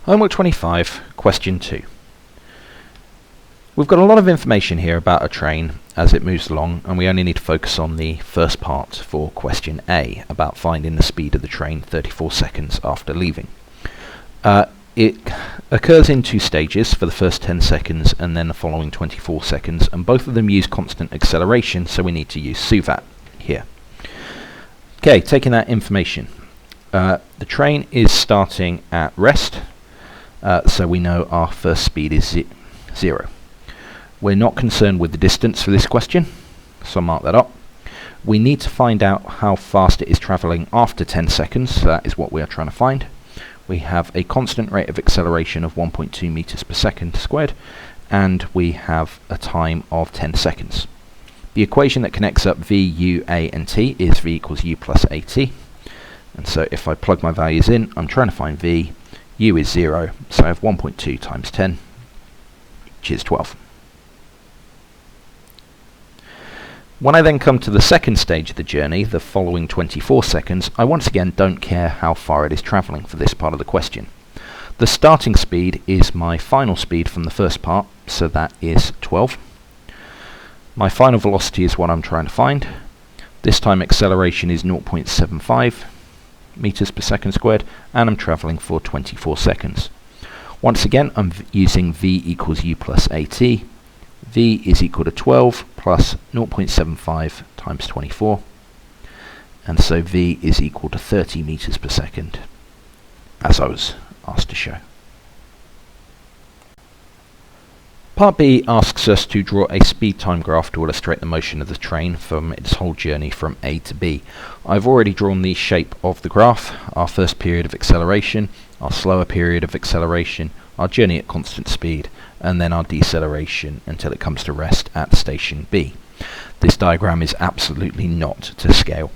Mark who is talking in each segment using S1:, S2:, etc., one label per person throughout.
S1: Homework 25, question 2. We've got a lot of information here about a train as it moves along, and we only need to focus on the first part for question A, about finding the speed of the train 34 seconds after leaving. It occurs in two stages, for the first 10 seconds and then the following 24 seconds, and both of them use constant acceleration, so we need to use SUVAT here. Okay, taking that information. The train is starting at rest, so we know our first speed is 0. We're not concerned with the distance for this question, so I'll mark that up. We need to find out how fast it is travelling after 10 seconds, so that is what we are trying to find. We have a constant rate of acceleration of 1.2 meters per second squared, and we have a time of 10 seconds. The equation that connects up v, u, a and t is v equals u plus at. And so if I plug my values in, I'm trying to find v, u is 0, so I have 1.2 times 10, which is 12. When I then come to the second stage of the journey, the following 24 seconds, I once again don't care how far it is travelling for this part of the question. The starting speed is my final speed from the first part, so that is 12. My final velocity is what I'm trying to find. This time acceleration is 0.75 meters per second squared, and I'm travelling for 24 seconds. Once again, I'm using v equals u plus at. V is equal to 12 plus 0.75 times 24, and so v is equal to 30 meters per second, as I was asked to show. Part B asks us to draw a speed time graph to illustrate the motion of the train from its whole journey from A to B. I've already drawn the shape of the graph, our first period of acceleration, our slower period of acceleration, our journey at constant speed, and then our deceleration until it comes to rest at station B. This diagram is absolutely not to scale.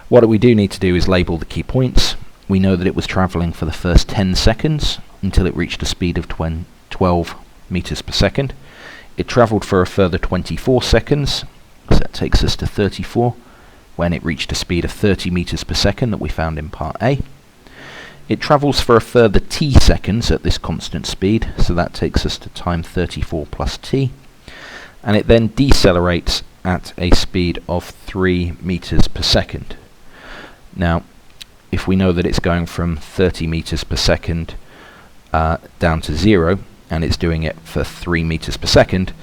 S1: What we do need to do is label the key points. We know that it was travelling for the first 10 seconds until it reached a speed of 12 meters per second. It travelled for a further 24 seconds, so that takes us to 34, when it reached a speed of 30 meters per second that we found in part A. It travels for a further t seconds at this constant speed, so that takes us to time 34 plus t, and it then decelerates at a speed of 3 meters per second. Now, if we know that it's going from 30 meters per second down to 0, and it's doing it for 3 meters per second,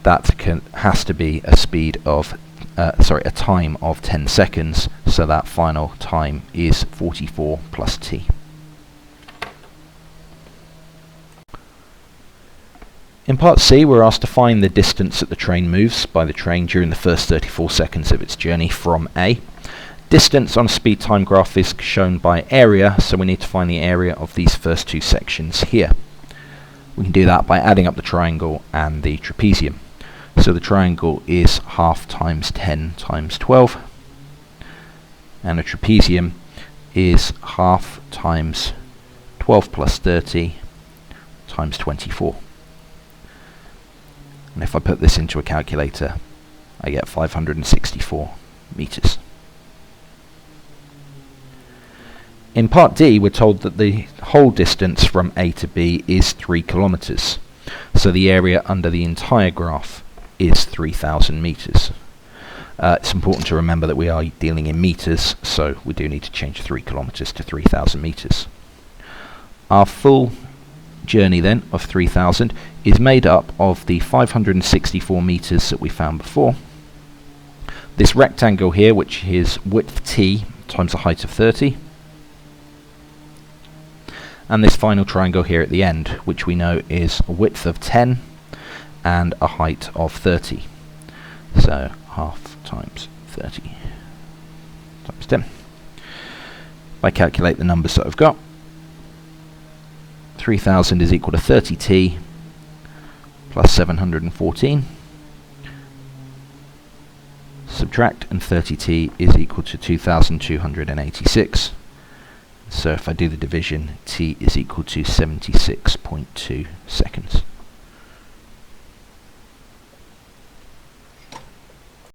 S1: that has to be a speed of a time of 10 seconds, so that final time is 44 plus t. In part C, we're asked to find the distance that the train moves by the train during the first 34 seconds of its journey from A. Distance on a speed time graph is shown by area, so we need to find the area of these first two sections here. We can do that by adding up the triangle and the trapezium. So the triangle is half times 10 times 12, and the trapezium is half times 12 plus 30 times 24. And if I put this into a calculator, I get 564 meters. In part D, we're told that the whole distance from A to B is 3 kilometers. So the area under the entire graph is 3,000 meters. It's important to remember that we are dealing in meters, so we do need to change 3 kilometers to 3,000 meters. Our full journey then of 3,000 is made up of the 564 meters that we found before, this rectangle here, which is width t times a height of 30, and this final triangle here at the end, which we know is a width of 10 and a height of 30. So half times 30 times 10. If I calculate the numbers that I've got, 3,000 is equal to 30t plus 714. Subtract, and 30t is equal to 2,286. So if I do the division, t is equal to 76.2 seconds.